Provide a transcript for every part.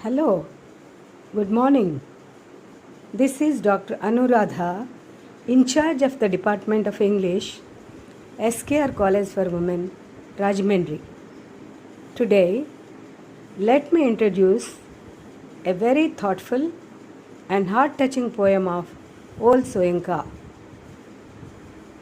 Hello, good morning. This is Dr. Anuradha, in charge of the Department of English, SKR College for Women, Rajahmundry. Today, let me introduce a very thoughtful and heart-touching poem of Old Soyinka.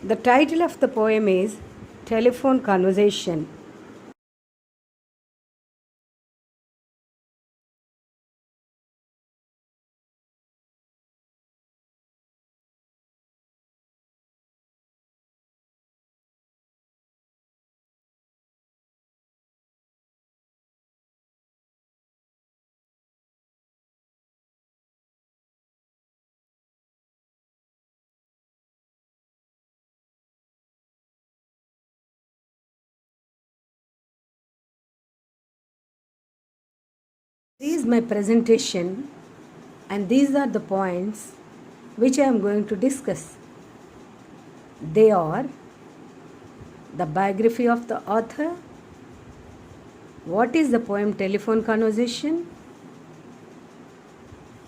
The title of the poem is Telephone Conversation. This is my presentation, and these are the points which I am going to discuss. They are the biography of the author, what is the poem Telephone Conversation,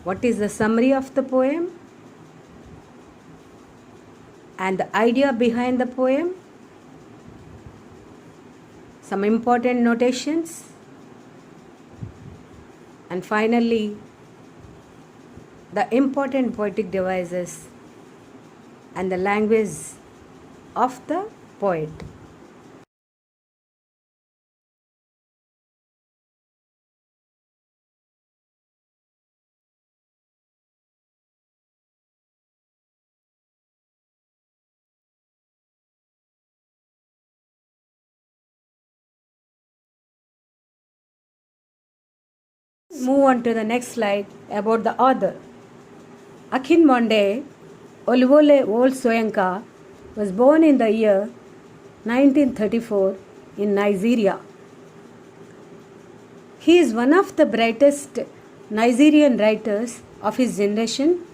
what is the summary of the poem, and the idea behind the poem, some important notations, and finally the important poetic devices and the language of the poet. Move on to the next slide about the author. Akinwande Oluvole Old Soyinka was born in the year 1934 in Nigeria. He is one of the brightest Nigerian writers of his generation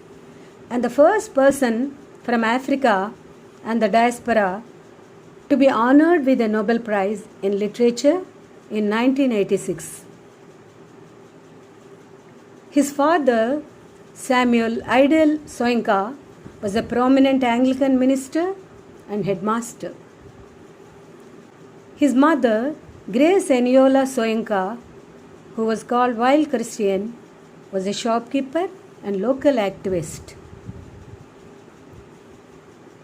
and the first person from Africa and the diaspora to be honored with a Nobel Prize in Literature in 1986. His father, Samuel Idle Soyinka, was a prominent Anglican minister and headmaster. His mother, Grace Eniola Soyinka, who was called Wild Christian, was a shopkeeper and local activist.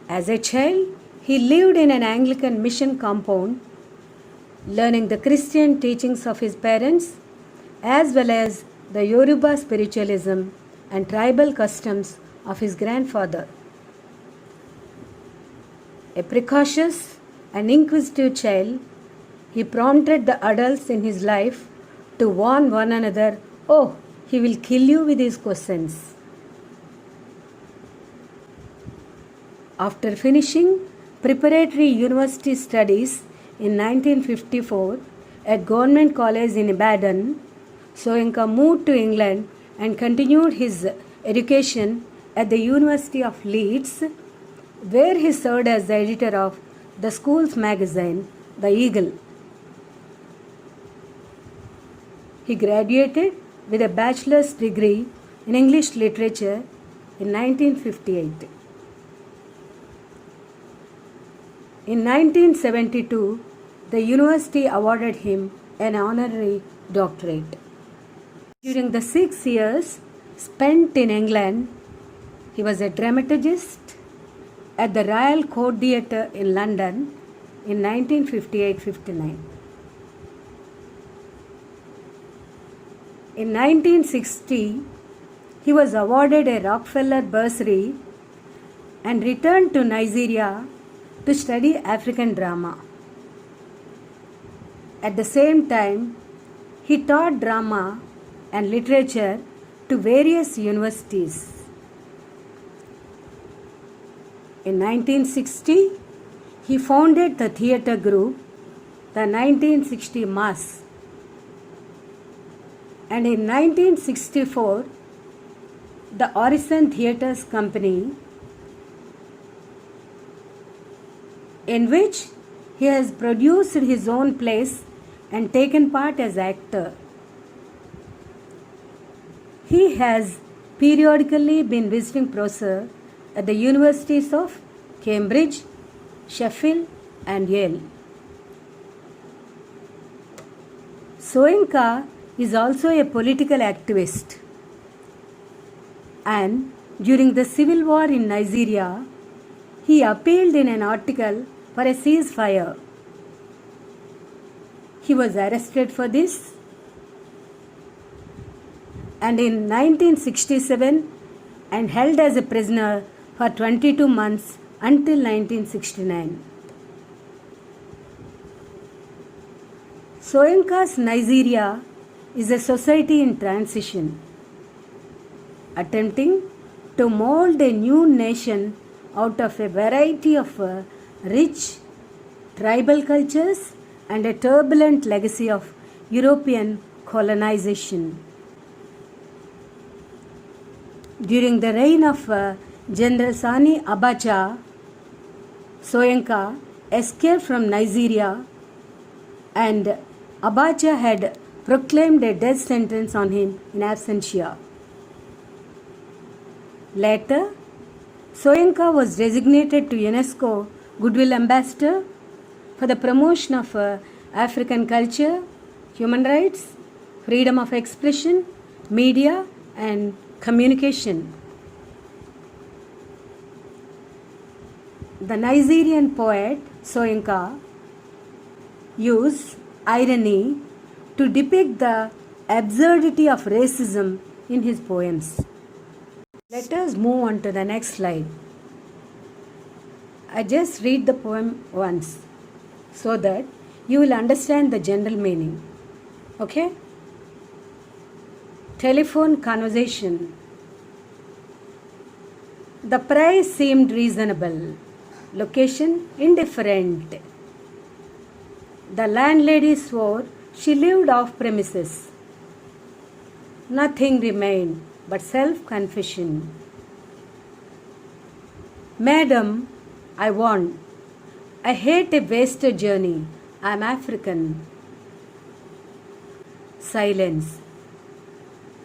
As a child, he lived in an Anglican mission compound, learning the Christian teachings of his parents as well as the Yoruba spiritualism and tribal customs of his grandfather. A precocious and inquisitive child, he prompted the adults in his life to warn one another, "Oh, he will kill you with his questions." After finishing preparatory university studies in 1954 at Government College in Ibadan, Soyinka moved to England and continued his education at the University of Leeds, where he served as the editor of the school's magazine, The Eagle. He graduated with a bachelor's degree in English literature in 1958. In 1972, the university awarded him an honorary doctorate. During the 6 years spent in England, he was a dramatist at the Royal Court Theatre in London in 1958-59. In 1960, he was awarded a Rockefeller bursary and returned to Nigeria to study African drama. At the same time, he taught drama and literature to various universities. In 1960, he founded the theatre group, the 1960 Mass, and in 1964, the Orison Theatres Company, in which he has produced his own plays and taken part as actor. He has periodically been visiting professor at the universities of Cambridge, Sheffield, and Yale. Soyinka is also a political activist, and during the civil war in Nigeria, he appealed in an article for a ceasefire. He was arrested for this, and in 1967 and held as a prisoner for 22 months until 1969. Soyinka's Nigeria is a society in transition, attempting to mold a new nation out of a variety of rich tribal cultures and a turbulent legacy of European colonization. During the reign of General Sani Abacha, Soyinka escaped from Nigeria, and Abacha had proclaimed a death sentence on him in absentia. Later, Soyinka was designated to UNESCO Goodwill Ambassador for the promotion of African culture, human rights, freedom of expression, media, and communication. The Nigerian poet Soyinka used irony to depict the absurdity of racism in his poems. Let us move on to the next slide. I just read the poem once so that you will understand the general meaning. Okay? Telephone conversation. The price seemed reasonable. Location indifferent. The landlady swore she lived off premises. Nothing remained but self-confession. Madam, I want. I hate a wasted journey. I am African. Silence.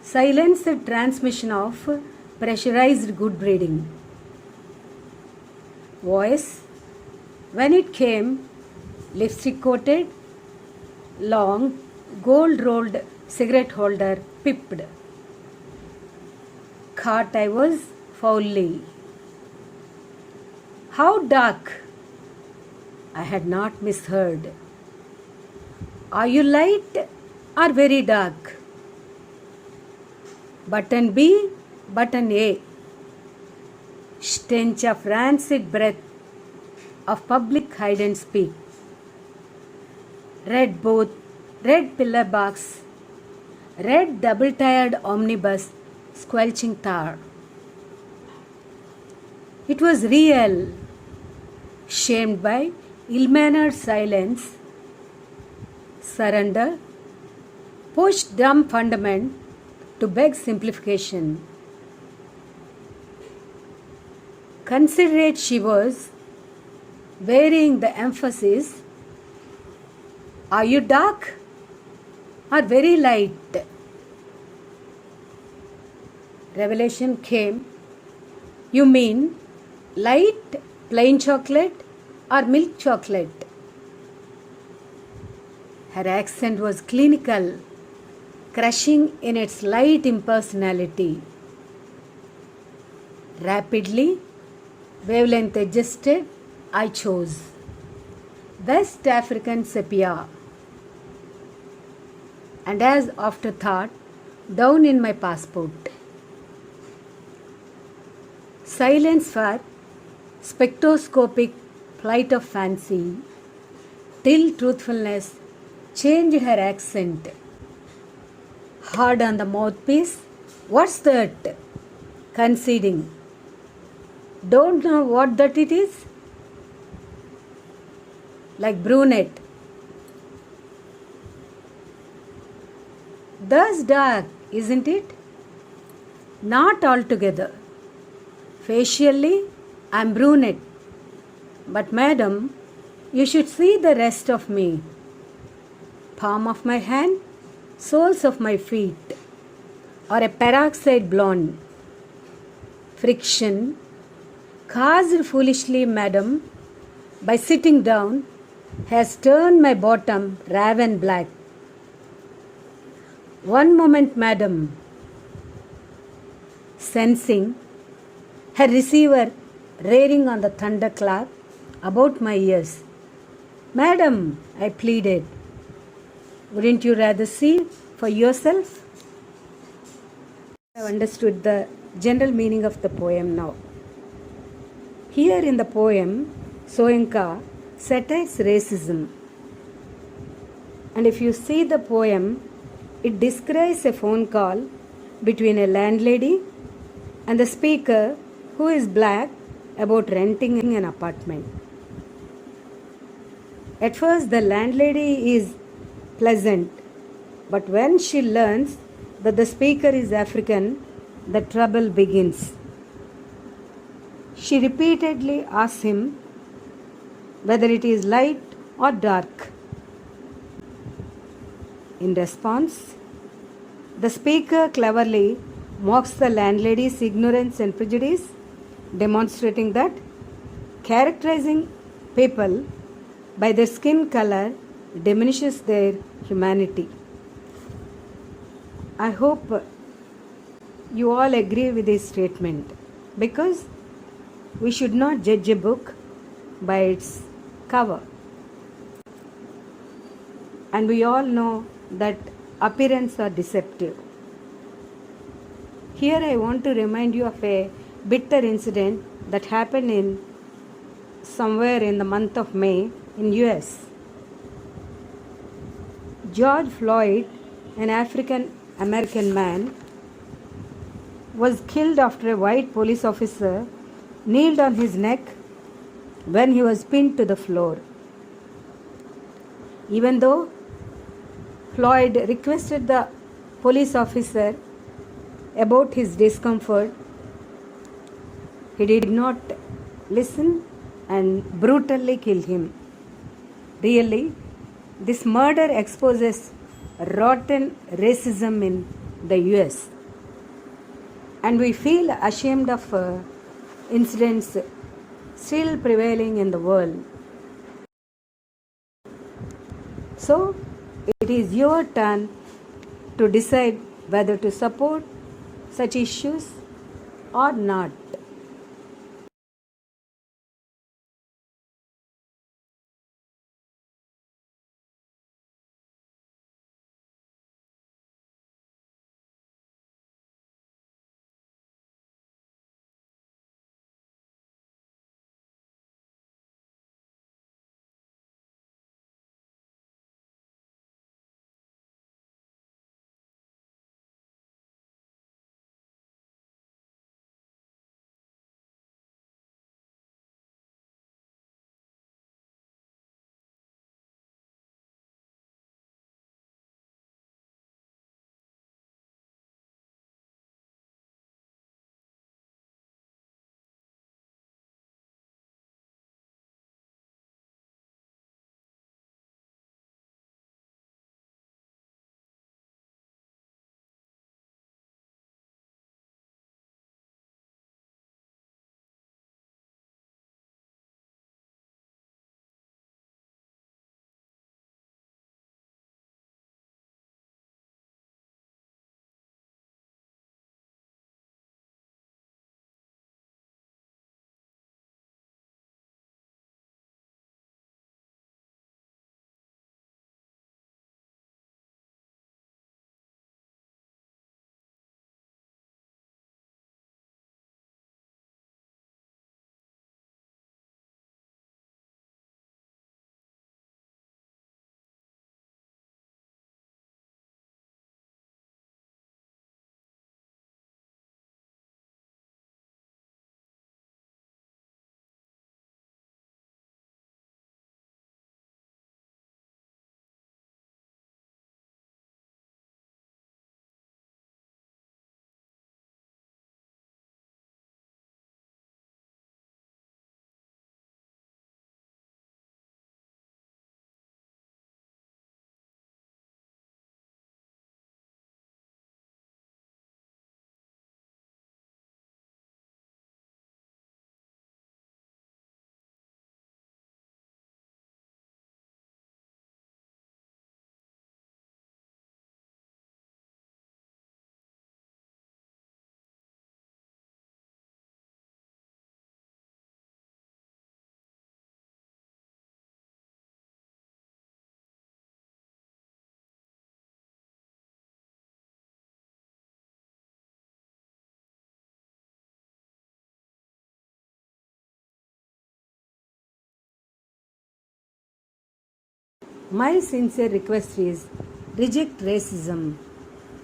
Silence the transmission of pressurized good breeding. Voice. When it came, lipstick coated, long, gold rolled cigarette holder pipped. Caught I was foully. How dark? I had not misheard. Are you light or very dark? Button B, button A. Stench of rancid breath of public hide and speak. Red booth, red pillar box, red double-tired omnibus squelching tar. It was real. Shamed by ill-mannered silence, surrender, pushed dumb fundament to beg simplification. Considerate she was, varying the emphasis. Are you dark or very light? Revelation came. You mean light, plain chocolate or milk chocolate? Her accent was clinical, crushing in its light impersonality. Rapidly, wavelength adjusted, I chose West African sepia, and as afterthought, down in my passport. Silence for spectroscopic flight of fancy, till truthfulness changed her accent. Hard on the mouthpiece, what's that? Conceding. Don't know what that it is? Like brunette. Thus dark, isn't it? Not altogether. Facially, I am brunette. But madam, you should see the rest of me. Palm of my hand, soles of my feet, or a peroxide blonde. Friction, caused foolishly, madam, by sitting down, has turned my bottom raven black. One moment, madam, sensing her receiver rearing on the thunderclap about my ears. Madam, I pleaded, wouldn't you rather see for yourself? I have understood the general meaning of the poem now. Here in the poem, Soyinka satires racism. And if you see the poem, it describes a phone call between a landlady and the speaker, who is black, about renting an apartment. At first, the landlady is pleasant, but when she learns that the speaker is African, the trouble begins. She repeatedly asks him whether it is light or dark. In response, the speaker cleverly mocks the landlady's ignorance and prejudice, demonstrating that characterizing people by their skin color diminishes their humanity. I hope you all agree with this statement, because we should not judge a book by its cover. And we all know that appearances are deceptive. Here I want to remind you of a bitter incident that happened in somewhere in the month of May in US. George Floyd, an African American man, was killed after a white police officer kneeled on his neck when he was pinned to the floor. Even though Floyd requested the police officer about his discomfort, he did not listen and brutally killed him. Really, this murder exposes rotten racism in the US, and we feel ashamed of incidents still prevailing in the world. So, it is your turn to decide whether to support such issues or not. My sincere request is reject racism.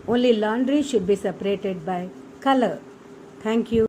Only laundry should be separated by color. Thank you.